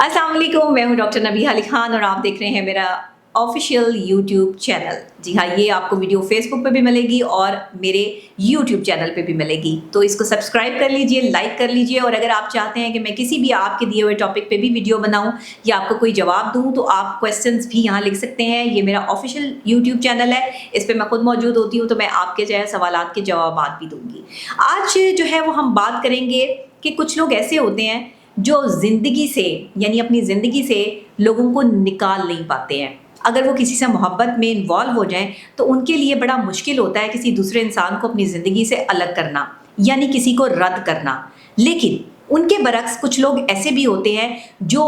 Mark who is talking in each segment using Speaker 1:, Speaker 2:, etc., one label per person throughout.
Speaker 1: अस्सलाम वालेकुम, मैं हूँ डॉक्टर नबीहा अली खान और आप देख रहे हैं मेरा ऑफिशियल यूट्यूब चैनल। जी हाँ, ये आपको वीडियो फेसबुक पे भी मिलेगी और मेरे यूट्यूब चैनल पे भी मिलेगी, तो इसको सब्सक्राइब कर लीजिए, लाइक कर लीजिए। और अगर आप चाहते हैं कि मैं किसी भी आपके दिए हुए टॉपिक पे भी वीडियो बनाऊं या आपको कोई जवाब दूं, तो आप क्वेश्चंस भी यहाँ लिख सकते हैं। ये मेरा ऑफिशियल यूट्यूब चैनल है, इस पर मैं खुद मौजूद होती हूँ, तो मैं आपके जो है सवालात के जवाब भी दूंगी। आज जो है वो हम बात करेंगे कि कुछ लोग ऐसे होते हैं जो ज़िंदगी से यानी अपनी ज़िंदगी से लोगों को निकाल नहीं पाते हैं। अगर वो किसी से मोहब्बत में इन्वॉल्व हो जाएं तो उनके लिए बड़ा मुश्किल होता है किसी दूसरे इंसान को अपनी ज़िंदगी से अलग करना, यानी किसी को रद्द करना। लेकिन उनके बरक्स कुछ लोग ऐसे भी होते हैं जो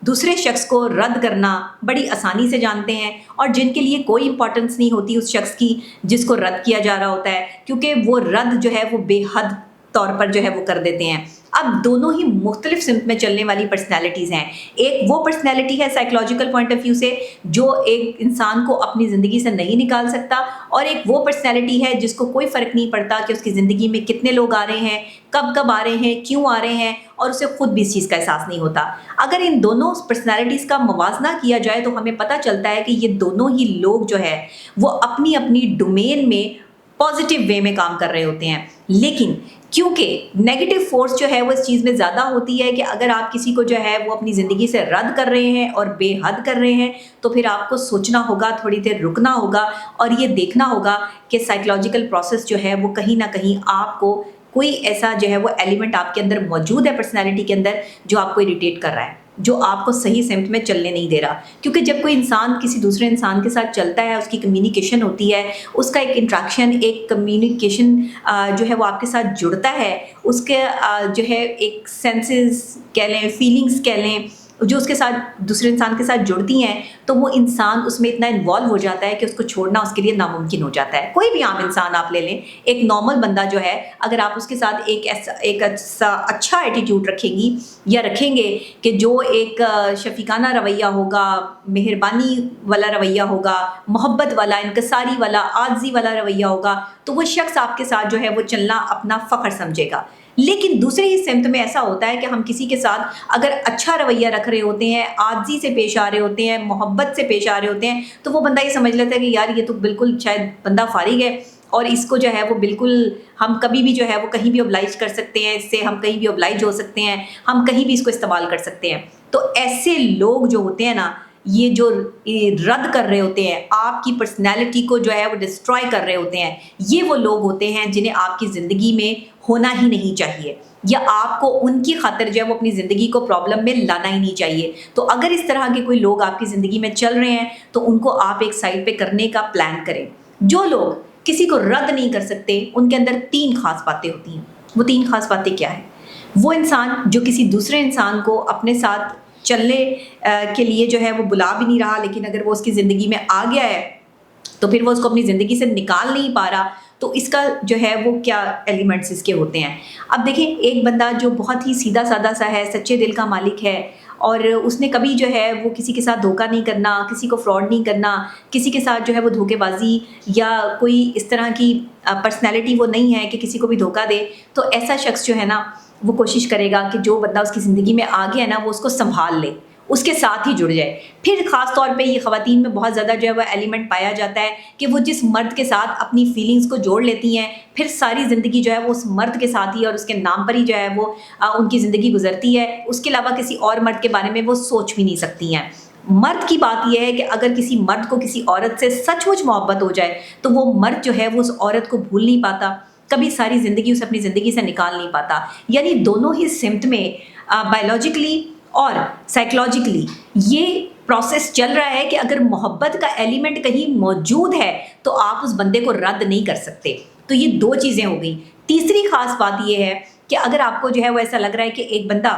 Speaker 1: दूसरे शख्स को रद्द करना बड़ी आसानी से जानते हैं और जिनके लिए कोई इंपॉर्टेंस नहीं होती उस शख्स की जिसको रद्द किया जा रहा होता है, क्योंकि वो रद्द जो है वो बेहद तौर पर जो है वो कर देते हैं। अब दोनों ही मुख्तलिफ सिमत में चलने वाली पर्सनैलिटीज़ हैं। एक वो पर्सनैलिटी है साइकोलॉजिकल पॉइंट ऑफ व्यू से जो एक इंसान को अपनी ज़िंदगी से नहीं निकाल सकता, और एक वो पर्सनैलिटी है जिसको कोई फ़र्क नहीं पड़ता कि उसकी ज़िंदगी में कितने लोग आ रहे हैं, कब कब आ रहे हैं, क्यों आ रहे हैं, और उसे खुद भी इस चीज़ का एहसास नहीं होता। अगर इन दोनों पर्सनैलिटीज़ का मवाजना किया जाए तो हमें पता चलता है कि ये दोनों ही लोग जो है वो अपनी अपनी डोमेन में पॉजिटिव वे में काम कर रहे होते हैं। लेकिन क्योंकि नेगेटिव फोर्स जो है वो इस चीज़ में ज़्यादा होती है कि अगर आप किसी को जो है वो अपनी ज़िंदगी से रद्द कर रहे हैं और बेहद कर रहे हैं, तो फिर आपको सोचना होगा, थोड़ी देर रुकना होगा और ये देखना होगा कि साइकोलॉजिकल प्रोसेस जो है वो कहीं ना कहीं आपको कोई ऐसा जो है वो एलिमेंट आपके अंदर मौजूद है पर्सनैलिटी के अंदर जो आपको इरिटेट कर रहा है, जो आपको सही सिमत में चलने नहीं दे रहा। क्योंकि जब कोई इंसान किसी दूसरे इंसान के साथ चलता है, उसकी कम्युनिकेशन होती है, उसका एक इंट्रैक्शन, एक कम्युनिकेशन जो है वो आपके साथ जुड़ता है, उसके जो है एक सेंसेस कह लें, फीलिंग्स कह लें, जो उसके साथ दूसरे इंसान के साथ जुड़ती हैं, तो वो इंसान उसमें इतना इन्वॉल्व हो जाता है कि उसको छोड़ना उसके लिए नामुमकिन हो जाता है। कोई भी आम इंसान आप ले लें, एक नॉर्मल बंदा जो है, अगर आप उसके साथ एक अच्छा एटीट्यूड रखेंगी या रखेंगे कि जो एक शफीकाना रवैया होगा, मेहरबानी वाला रवैया होगा, मोहब्बत वाला, इनकसारी वाला, आज़ी वाला रवैया होगा, तो वो शख्स आपके साथ जो है वो चलना अपना फ़ख्र समझेगा। लेकिन दूसरे ही सिमत में ऐसा होता है कि हम किसी के साथ अगर अच्छा रवैया रख रहे होते हैं, आजी से पेश आ रहे होते हैं, मोहब्बत से पेश आ रहे होते हैं, तो वो बंदा ये समझ लेता है कि यार ये तो बिल्कुल शायद बंदा फारिग है और इसको जो है वो बिल्कुल हम कभी भी जो है वो कहीं भी ऑब्लाइज कर सकते हैं, इससे हम कहीं भी ऑब्लाइज हो सकते हैं, हम कहीं भी इसको इस्तेमाल कर सकते हैं। तो ऐसे लोग जो होते हैं ना, ये जो रद्द कर रहे होते हैं, आपकी पर्सनैलिटी को जो है वो डिस्ट्रॉय कर रहे होते हैं, ये वो लोग होते हैं जिन्हें आपकी ज़िंदगी में होना ही नहीं चाहिए, या आपको उनकी खातिर जो है वो अपनी ज़िंदगी को प्रॉब्लम में लाना ही नहीं चाहिए। तो अगर इस तरह के कोई लोग आपकी ज़िंदगी में चल रहे हैं तो उनको आप एक साइड पे करने का प्लान करें। जो लोग किसी को रद्द नहीं कर सकते, उनके अंदर 3 खास बातें होती हैं। वो 3 खास बातें क्या है? वो इंसान जो किसी दूसरे इंसान को अपने साथ चलने के लिए जो है वो बुला भी नहीं रहा, लेकिन अगर वो उसकी ज़िंदगी में आ गया है तो फिर वो उसको अपनी ज़िंदगी से निकाल नहीं पा रहा, तो इसका जो है वो क्या एलिमेंट्स इसके होते हैं। अब देखें, एक बंदा जो बहुत ही सीधा साधा सा है, सच्चे दिल का मालिक है, और उसने कभी जो है वो किसी के साथ धोखा नहीं करना, किसी को फ्रॉड नहीं करना, किसी के साथ जो है वो धोखेबाजी या कोई इस तरह की पर्सनैलिटी वो नहीं है कि किसी को भी धोखा दे, तो ऐसा शख्स जो है ना वो कोशिश करेगा कि जो बंदा उसकी ज़िंदगी में आ गया है ना वो उसको संभाल ले, उसके साथ ही जुड़ जाए। फिर ख़ास तौर पे ये ख़वातीन में बहुत ज़्यादा जो है वो एलिमेंट पाया जाता है कि वो जिस मर्द के साथ अपनी फीलिंग्स को जोड़ लेती हैं, फिर सारी ज़िंदगी जो है वो उस मर्द के साथ ही और उसके नाम पर ही जो है वो उनकी ज़िंदगी गुजरती है। उसके अलावा किसी और मर्द के बारे में वो सोच भी नहीं सकती हैं। मर्द की बात यह है कि अगर किसी मर्द को किसी औरत से सचमुच मोहब्बत हो जाए तो वो मर्द जो है वो उस औरत को भूल नहीं पाता, कभी सारी ज़िंदगी उसे अपनी ज़िंदगी से निकाल नहीं पाता। यानी दोनों ही सिमत में बायोलॉजिकली और साइकोलॉजिकली ये प्रोसेस चल रहा है कि अगर मोहब्बत का एलिमेंट कहीं मौजूद है तो आप उस बंदे को रद्द नहीं कर सकते। तो ये 2 चीज़ें हो गई। तीसरी ख़ास बात ये है कि अगर आपको जो है वो ऐसा लग रहा है कि एक बंदा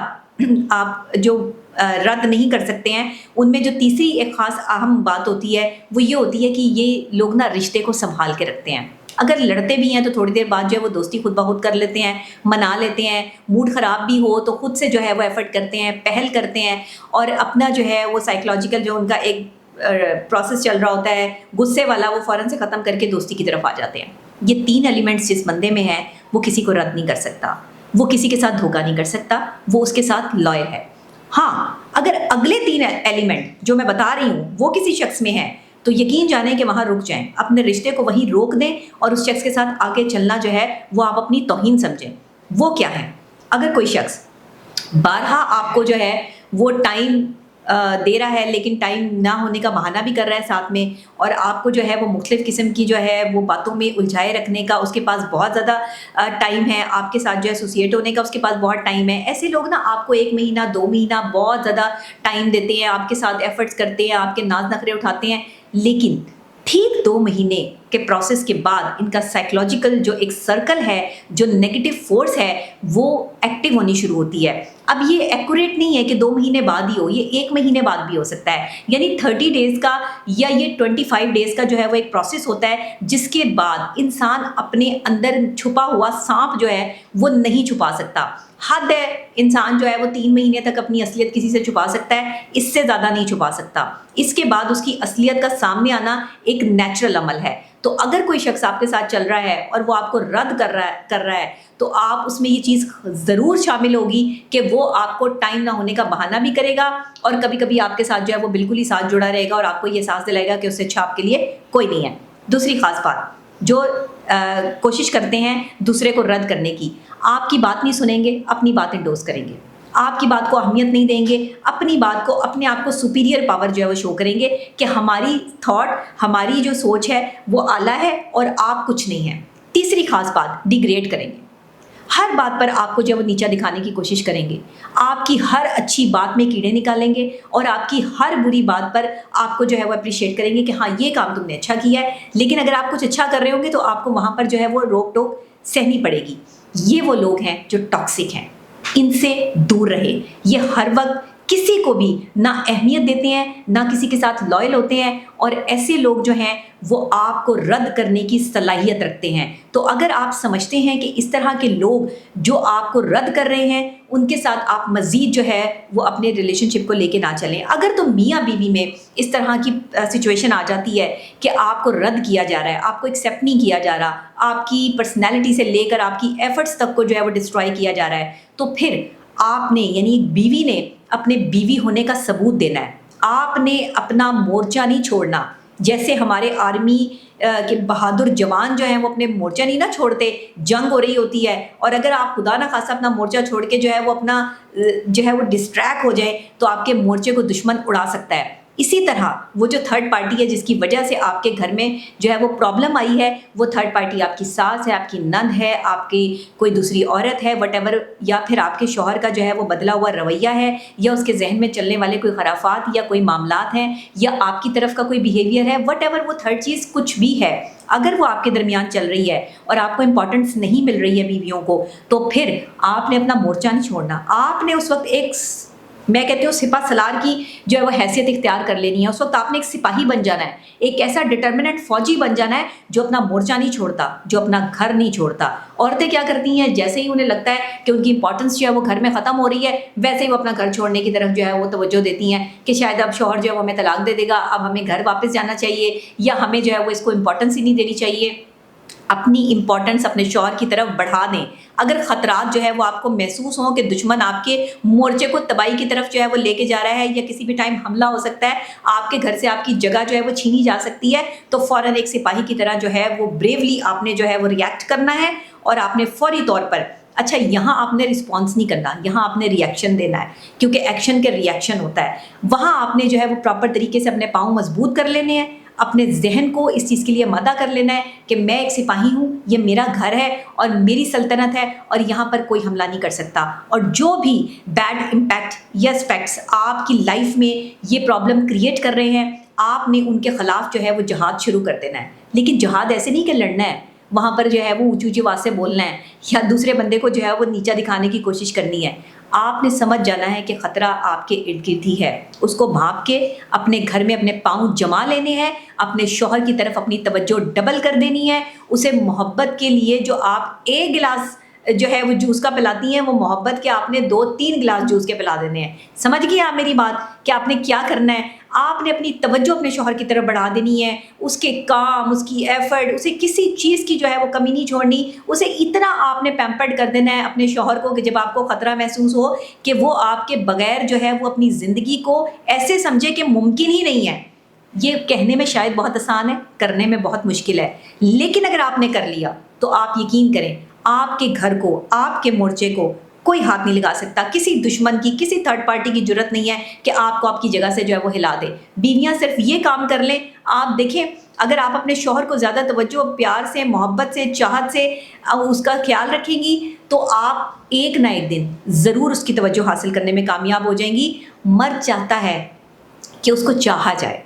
Speaker 1: आप जो रद्द नहीं कर सकते हैं, उनमें जो तीसरी एक ख़ास अहम बात होती है वो ये होती है कि ये लोग ना रिश्ते को संभाल के रखते हैं। अगर लड़ते भी हैं तो थोड़ी देर बाद जो है वो दोस्ती खुद ब खुद कर लेते हैं, मना लेते हैं। मूड ख़राब भी हो तो खुद से जो है वो एफर्ट करते हैं, पहल करते हैं, और अपना जो है वो साइकोलॉजिकल जो उनका एक प्रोसेस चल रहा होता है गुस्से वाला, वो फ़ौरन से ख़त्म करके दोस्ती की तरफ आ जाते हैं। ये 3 एलिमेंट्स जिस बंदे में हैं वो किसी को रद्द नहीं कर सकता, वो किसी के साथ धोखा नहीं कर सकता, वो उसके साथ लॉयल है। हाँ, अगर अगले 3 एलिमेंट जो मैं बता रही हूँ वो किसी शख्स में है तो यकीन जाने कि वहाँ रुक जाएं, अपने रिश्ते को वहीं रोक दें और उस शख्स के साथ आगे चलना जो है वो आप अपनी तौहीन समझें। वो क्या है? अगर कोई शख्स बारहा आपको जो है वो टाइम दे रहा है लेकिन टाइम ना होने का बहाना भी कर रहा है साथ में, और आपको जो है वो मुख्तलिफ़ किस्म की जो है वो बातों में उलझाए रखने का उसके पास बहुत ज़्यादा टाइम है, आपके साथ जो है एसोसिएट होने का उसके पास बहुत टाइम है। ऐसे लोग ना आपको 1 महीना 2 महीना बहुत ज़्यादा टाइम देते हैं, आपके साथ एफर्ट्स करते हैं, आपके नाज नखरे उठाते हैं, लेकिन ठीक 2 महीने के प्रोसेस के बाद इनका साइकोलॉजिकल जो एक सर्कल है, जो नेगेटिव फोर्स है, वो एक्टिव होनी शुरू होती है। अब ये एक्यूरेट नहीं है कि 2 महीने बाद ही हो, ये 1 महीने बाद भी हो सकता है, यानी 30 डेज़ का या ये 25 डेज़ का जो है वो एक प्रोसेस होता है जिसके बाद इंसान अपने अंदर छुपा हुआ सांप जो है वो नहीं छुपा सकता। हद है, इंसान जो है वो 3 महीने तक अपनी असलियत किसी से छुपा सकता है, इससे ज़्यादा नहीं छुपा सकता। इसके बाद उसकी असलियत का सामने आना एक नेचुरल अमल है। तो अगर कोई शख्स आपके साथ चल रहा है और वो आपको रद्द कर रहा है तो आप उसमें ये चीज़ ज़रूर शामिल होगी कि वो आपको टाइम ना होने का बहाना भी करेगा और कभी कभी आपके साथ जो है वो बिल्कुल ही साथ जुड़ा रहेगा और आपको ये एहसास दिलाएगा कि उससे अच्छा आपके लिए कोई नहीं है। दूसरी ख़ास बात, जो कोशिश करते हैं दूसरे को रद्द करने की, आपकी बात नहीं सुनेंगे, अपनी बात इंडोर्स करेंगे, आपकी बात को अहमियत नहीं देंगे, अपनी बात को, अपने आप को सुपीरियर पावर जो है वो शो करेंगे कि हमारी थॉट, हमारी जो सोच है वो आला है और आप कुछ नहीं है। तीसरी खास बात, डिग्रेड करेंगे, हर बात पर आपको जो है वो नीचा दिखाने की कोशिश करेंगे, आपकी हर अच्छी बात में कीड़े निकालेंगे और आपकी हर बुरी बात पर आपको जो है वो अप्रिशिएट करेंगे कि हाँ ये काम तुमने अच्छा किया है, लेकिन अगर आप कुछ अच्छा कर रहे होंगे तो आपको वहाँ पर जो है वो रोक टोक सहनी पड़ेगी। ये वो लोग हैं जो टॉक्सिक हैं, इनसे दूर रहे। ये हर वक्त किसी को भी ना अहमियत देते हैं, ना किसी के साथ लॉयल होते हैं, और ऐसे लोग जो हैं वो आपको रद्द करने की सलाहियत रखते हैं। तो अगर आप समझते हैं कि इस तरह के लोग जो आपको रद्द कर रहे हैं उनके साथ आप मज़ीद जो है वो अपने रिलेशनशिप को लेके ना चलें। अगर तो मियाँ बीवी में इस तरह की सिचुएशन आ जाती है कि आपको रद्द किया जा रहा है, आपको एक्सेप्ट नहीं किया जा रहा, आपकी पर्सनैलिटी से लेकर आपकी एफर्ट्स तक को जो है वो डिस्ट्रॉय किया जा रहा है, तो फिर आपने यानी एक बीवी ने अपने बीवी होने का सबूत देना है। आपने अपना मोर्चा नहीं छोड़ना। जैसे हमारे आर्मी के बहादुर जवान जो हैं वो अपने मोर्चा नहीं ना छोड़ते, जंग हो रही होती है और अगर आप खुदा ना खासा अपना मोर्चा छोड़ के जो है वो अपना जो है वो डिस्ट्रैक्ट हो जाए तो आपके मोर्चे को दुश्मन उड़ा सकता है। इसी तरह वो जो थर्ड पार्टी है जिसकी वजह से आपके घर में जो है वो प्रॉब्लम आई है, वो थर्ड पार्टी आपकी सास है, आपकी नंद है, आपकी कोई दूसरी औरत है, वटेवर, या फिर आपके शौहर का जो है वो बदला हुआ रवैया है, या उसके जहन में चलने वाले कोई खराफात या कोई मामलात हैं, या आपकी तरफ का कोई बिहेवियर है, वटेवर वो थर्ड चीज़ कुछ भी है, अगर वो आपके दरमियान चल रही है और आपको इंपॉर्टेंस नहीं मिल रही है बीवियों को, तो फिर आपने अपना मोर्चा नहीं छोड़ना। आपने उस वक्त एक, मैं कहती हूँ, सिपा सलार की जो है वो हैसियत इख्तियार कर लेनी है। उस वक्त आपने एक सिपाही बन जाना है, एक ऐसा डिटर्मिनेंट फौजी बन जाना है जो अपना मोर्चा नहीं छोड़ता, जो अपना घर नहीं छोड़ता। औरतें क्या करती हैं, जैसे ही उन्हें लगता है कि उनकी इंपॉर्टेंस जो है वो घर में ख़त्म हो रही है, वैसे ही वो अपना घर छोड़ने की तरफ जो है वो तवज्जो देती हैं कि शायद अब शौहर जो है वो हमें तलाक दे देगा, अब हमें घर वापस जाना चाहिए, या हमें जो है वो इसको इंपॉर्टेंस ही नहीं देनी चाहिए। अपनी इंपॉर्टेंस अपने शौहर की तरफ बढ़ा दें। अगर ख़तरात जो है वो आपको महसूस हों कि दुश्मन आपके मोर्चे को तबाही की तरफ जो है वो लेके जा रहा है, या किसी भी टाइम हमला हो सकता है, आपके घर से आपकी जगह जो है वो छीनी जा सकती है, तो फ़ौरन एक सिपाही की तरह जो है वो ब्रेवली आपने जो है वो रिएक्ट करना है और आपने फौरी तौर पर, अच्छा यहाँ आपने रिस्पॉन्स नहीं करना, यहाँ आपने रिएक्शन देना है, क्योंकि एक्शन के रिएक्शन होता है। वहाँ आपने जो है वो प्रॉपर तरीके से अपने पाँव मजबूत कर लेने हैं, अपने जहन को इस चीज़ के लिए मदा कर लेना है कि मैं एक सिपाही हूँ, ये मेरा घर है और मेरी सल्तनत है और यहाँ पर कोई हमला नहीं कर सकता। और जो भी बैड इम्पैक्ट या एस्पेक्ट्स आपकी लाइफ में ये प्रॉब्लम क्रिएट कर रहे हैं, आपने उनके ख़िलाफ़ जो है वो जहाद शुरू कर देना है। लेकिन जहाद ऐसे नहीं कि लड़ना है, वहाँ पर जो है वो ऊँची ऊँची आवाज़ से बोलना है या दूसरे बंदे को जो है वो नीचा दिखाने की कोशिश करनी है। आपने समझ जाना है कि ख़तरा आपके इर्द गिर्द ही है, उसको भाप के अपने घर में अपने पाँव जमा लेने हैं, अपने शौहर की तरफ अपनी तवज्जो डबल कर देनी है। उसे मोहब्बत के लिए जो आप एक गिलास जो है वो जूस का पिलाती हैं, वो मोहब्बत के आपने 2-3 गिलास जूस के पिला देने हैं। समझ गए आप मेरी बात कि आपने क्या करना है? आपने अपनी तवज्जो अपने शौहर की तरफ बढ़ा देनी है, उसके काम, उसकी एफर्ट, उसे किसी चीज़ की जो है वो कमी नहीं छोड़नी, उसे इतना आपने पैम्पर्ड कर देना है अपने शौहर को कि जब आपको ख़तरा महसूस हो कि वो आपके बगैर जो है वो अपनी ज़िंदगी को ऐसे समझे कि मुमकिन ही नहीं है। ये कहने में शायद बहुत आसान है, करने में बहुत मुश्किल है, लेकिन अगर आपने कर लिया तो आप यकीन करें आपके घर को, आपके मोर्चे को कोई हाथ नहीं लगा सकता। किसी दुश्मन की, किसी थर्ड पार्टी की जरूरत नहीं है कि आपको आपकी जगह से जो है वो हिला दे। बीवियां सिर्फ ये काम कर लें, आप देखें अगर आप अपने शौहर को ज़्यादा तवज्जो, प्यार से, मोहब्बत से, चाहत से उसका ख्याल रखेंगी तो आप एक ना एक दिन ज़रूर उसकी तवज्जो हासिल करने में कामयाब हो जाएंगी। मर्द चाहता है कि उसको चाहा जाए।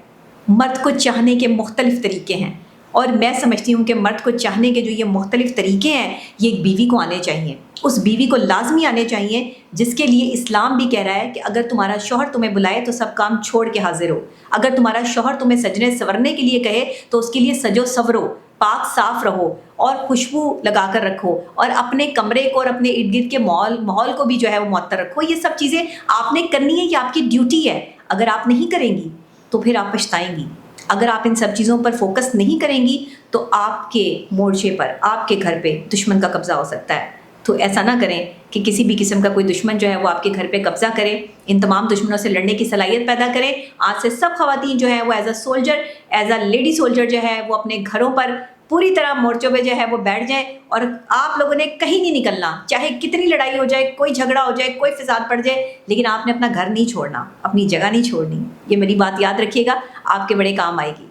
Speaker 1: मर्द को चाहने के मुख्तलिफ़ तरीके हैं और मैं समझती हूँ कि मर्द को चाहने के जो ये मुख्तलिफ़ तरीके हैं ये एक बीवी को आने चाहिए। उस बीवी को लाजमी आने चाहिए जिसके लिए इस्लाम भी कह रहा है कि अगर तुम्हारा शौहर तुम्हें बुलाए तो सब काम छोड़ के हाजिर हो। अगर तुम्हारा शौहर तुम्हें सजने संवरने के लिए कहे तो उसके लिए सजो सवरो, पाक साफ रहो और खुशबू लगा कर रखो और अपने कमरे को और अपने इर्द गिर्द के माहौल को भी जो है वो मुअत्तर रखो। ये सब चीज़ें आपने करनी है, ये आपकी ड्यूटी है। अगर आप नहीं करेंगी तो फिर आप पछताएंगी। अगर आप इन सब चीज़ों पर फोकस नहीं करेंगी तो आपके मोर्चे पर, आपके घर पे दुश्मन का कब्ज़ा हो सकता है। तो ऐसा ना करें कि किसी भी किस्म का कोई दुश्मन जो है वो आपके घर पे कब्ज़ा करे। इन तमाम दुश्मनों से लड़ने की सलाहियत पैदा करें। आज से सब ख़वातीन जो है वो as a soldier, as a lady soldier जो है वो अपने घरों पर पूरी तरह मोर्चों पे जो है वो बैठ जाए और आप लोगों ने कहीं नहीं निकलना। चाहे कितनी लड़ाई हो जाए, कोई झगड़ा हो जाए, कोई फिसाद पड़ जाए, लेकिन आपने अपना घर नहीं छोड़ना, अपनी जगह नहीं छोड़नी। ये मेरी बात याद रखिएगा, आपके बड़े काम आएगी।